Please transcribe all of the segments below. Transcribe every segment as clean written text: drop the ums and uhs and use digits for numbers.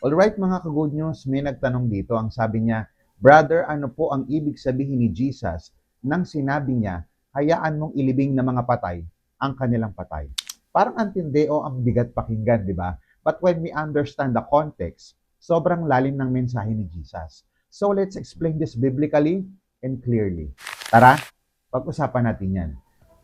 Alright mga ka-good news, may nagtanong dito. Ang sabi niya, Brother, ano po ang ibig sabihin ni Jesus nang sinabi niya, hayaan mong ilibing ng mga patay ang kanilang patay? Parang antindi o ang bigat pakinggan, di ba? But when we understand the context, sobrang lalim ng mensahe ni Jesus. So let's explain this biblically and clearly. Tara, pag-usapan natin yan.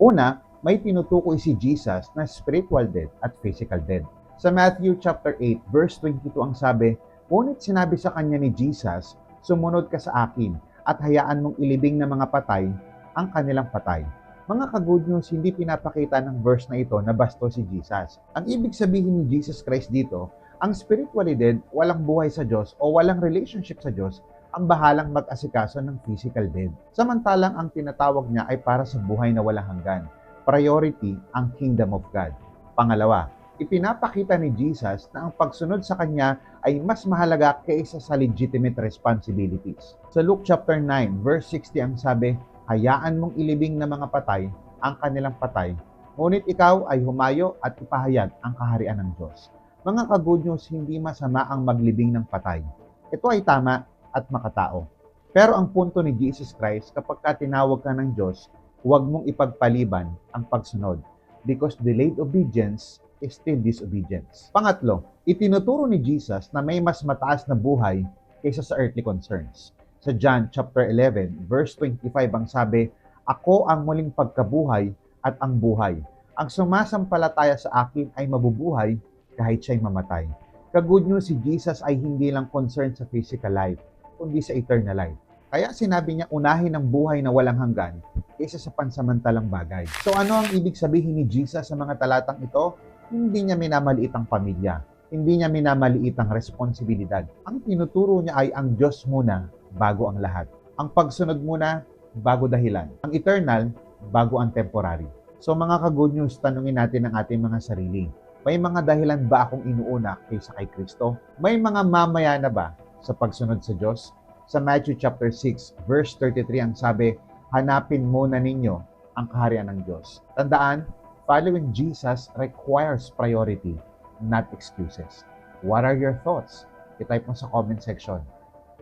Una, may tinutukoy si Jesus na spiritual death at physical death. Sa Matthew chapter 8, verse 22 ang sabi, ngunit sinabi sa kanya ni Jesus, sumunod ka sa akin at hayaan mong ilibing ng mga patay ang kanilang patay. Mga ka-good news, hindi pinapakita ng verse na ito na basto si Jesus. Ang ibig sabihin ni Jesus Christ dito, ang spiritually dead, walang buhay sa Diyos o walang relationship sa Diyos, ang bahalang mag-asikaso ng physical dead. Samantalang ang tinatawag niya ay para sa buhay na walang hanggan. Priority ang kingdom of God. Pangalawa, ipinapakita ni Jesus na ang pagsunod sa kanya ay mas mahalaga kaysa sa legitimate responsibilities. Sa Luke chapter 9, verse 60 ang sabi, hayaan mong ilibing ng mga patay ang kanilang patay, ngunit ikaw ay humayo at ipahayag ang kaharian ng Diyos. Mga ka-good news, hindi masama ang maglibing ng patay. Ito ay tama at makatao. Pero ang punto ni Jesus Christ, kapag tinawag ka ng Diyos, huwag mong ipagpaliban ang pagsunod because delayed obedience is still disobedience. Pangatlo, itinuturo ni Jesus na may mas mataas na buhay kaysa sa earthly concerns. Sa John chapter 11, verse 25 ang sabi, ako ang muling pagkabuhay at ang buhay. Ang sumasampalataya sa akin ay mabubuhay kahit siya'y mamatay. Ka-good news, si Jesus ay hindi lang concerned sa physical life, kundi sa eternal life. Kaya sinabi niya unahin ang buhay na walang hanggan kaysa sa pansamantalang bagay. So ano ang ibig sabihin ni Jesus sa mga talatang ito? Hindi niya minamaliit ang pamilya. Hindi niya minamaliit ang responsibilidad. Ang tinuturo niya ay ang Diyos muna bago ang lahat. Ang pagsunod muna bago dahilan. Ang eternal bago ang temporary. So mga ka-good news, tanungin natin ang ating mga sarili. May mga dahilan ba akong inuuna kaysa kay Kristo? May mga mamaya na ba sa pagsunod sa Diyos? Sa Matthew chapter 6, verse 33 ang sabi, hanapin muna ninyo ang kaharian ng Diyos. Tandaan, following Jesus requires priority, not excuses. What are your thoughts? I-type mo sa comment section.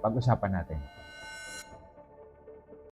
Pag-usapan natin.